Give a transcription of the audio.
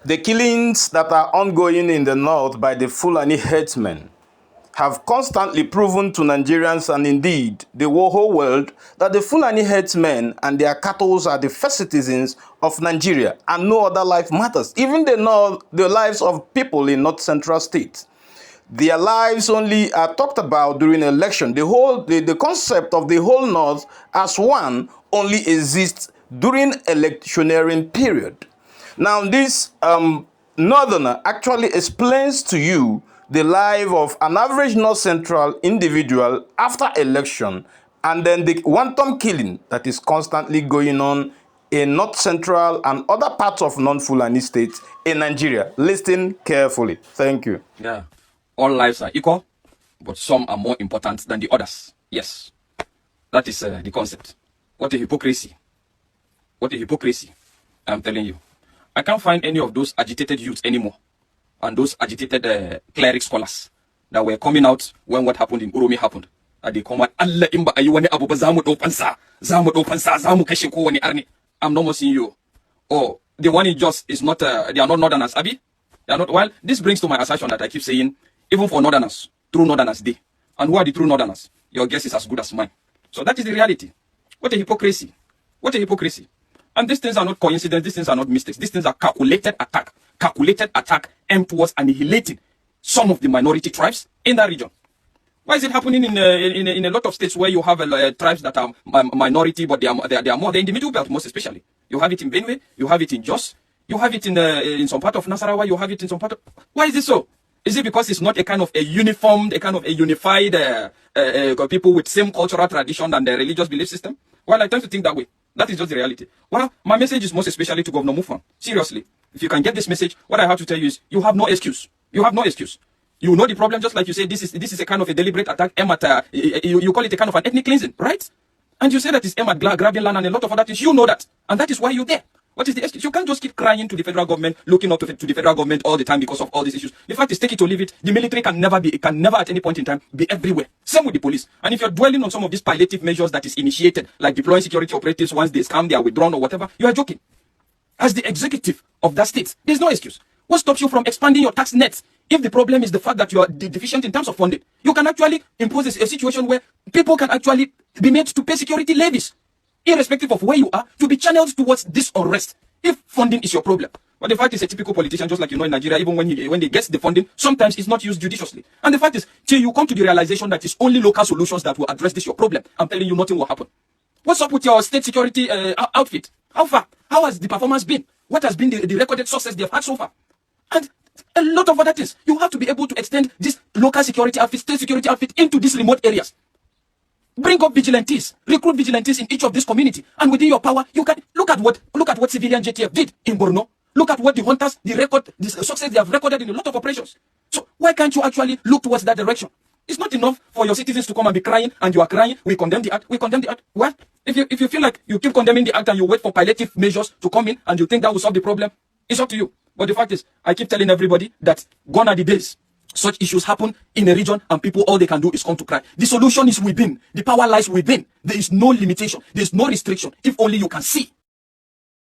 The killings that are ongoing in the north by the Fulani headsmen have constantly proven to Nigerians and indeed the whole world that the Fulani headsmen and their cattle are the first citizens of Nigeria and no other life matters. Even the lives of people in North Central states. Their lives only are talked about during election. The concept of the whole North as one only exists during electioneering period. Now, this northerner actually explains to you the life of an average North Central individual after election and then the wanton killing that is constantly going on in North Central and other parts of non-Fulani states in Nigeria. Listen carefully. Thank you. Yeah. All lives are equal, but some are more important than the others. Yes. That is the concept. What a hypocrisy. What a hypocrisy. I'm telling you. I can't find any of those agitated youths anymore. And those agitated cleric scholars that were coming out when what happened in Uromi happened. And they come out, Allah imba ayuwane abuba zamu dopansa, zamu kashiko wani arni. I'm not more seeing you. Oh, the one in just is not, they are not northerners, Abi. They are not, well, this brings to my assertion that I keep saying, even for northerners, true northerners day. And who are the true northerners? Your guess is as good as mine. So that is the reality. What a hypocrisy. What a hypocrisy. And these things are not coincidence, these things are not mistakes. These things are calculated attack aimed towards annihilating some of the minority tribes in that region. Why is it happening in a lot of states where you have tribes that are minority, but they are more the individual belt, most especially? You have it in Benue, you have it in Jos, you have it in some part of Nasarawa, you have it in some part of... Why is it so? Is it because it's not a kind of a uniformed, a kind of a unified people with same cultural tradition and religious belief system? Well, I tend to think that way. That is just the reality. Well, my message is most especially to Governor Mufwang. Seriously, if you can get this message, what I have to tell you is you have no excuse. You have no excuse. You know the problem, just like you say, this is a kind of a deliberate attack aimed at, you call it a kind of an ethnic cleansing, right? And you say that it's aimed at grabbing land and a lot of other things. You know that. And that is why you're there. What is the excuse? You can't just keep crying to the federal government, looking up to the federal government all the time because of all these issues. The fact is, take it or leave it. The military can never at any point in time be everywhere. Same with the police. And if you're dwelling on some of these palliative measures that is initiated, like deploying security operatives once they scam, they are withdrawn or whatever, you are joking. As the executive of that state, there's no excuse. What stops you from expanding your tax nets? If the problem is the fact that you are deficient in terms of funding, you can actually impose a situation where people can actually be made to pay security levies. Irrespective of where you are, to be channeled towards this unrest, if funding is your problem. But the fact is, a typical politician, just like you know in Nigeria, even when he gets the funding, sometimes it's not used judiciously. And the fact is, till you come to the realization that it's only local solutions that will address this your problem, I'm telling you, nothing will happen. What's up with your state security outfit? How far? How has the performance been? What has been the recorded success they've had so far? And a lot of other things. You have to be able to extend this local security outfit, state security outfit into these remote areas. Bring up vigilantes, recruit vigilantes in each of this community, and within your power, you can look at what civilian JTF did in Borno. Look at what the hunters, the success they have recorded in a lot of operations. So why can't you actually look towards that direction? It's not enough for your citizens to come and be crying, and you are crying. We condemn the act. We condemn the act. Well, if you feel like you keep condemning the act and you wait for palliative measures to come in, and you think that will solve the problem, it's up to you. But the fact is, I keep telling everybody that gone are the days such issues happen in a region and people, all they can do is come to cry. The solution is within. The power lies within. There is no limitation. There is no restriction. If only you can see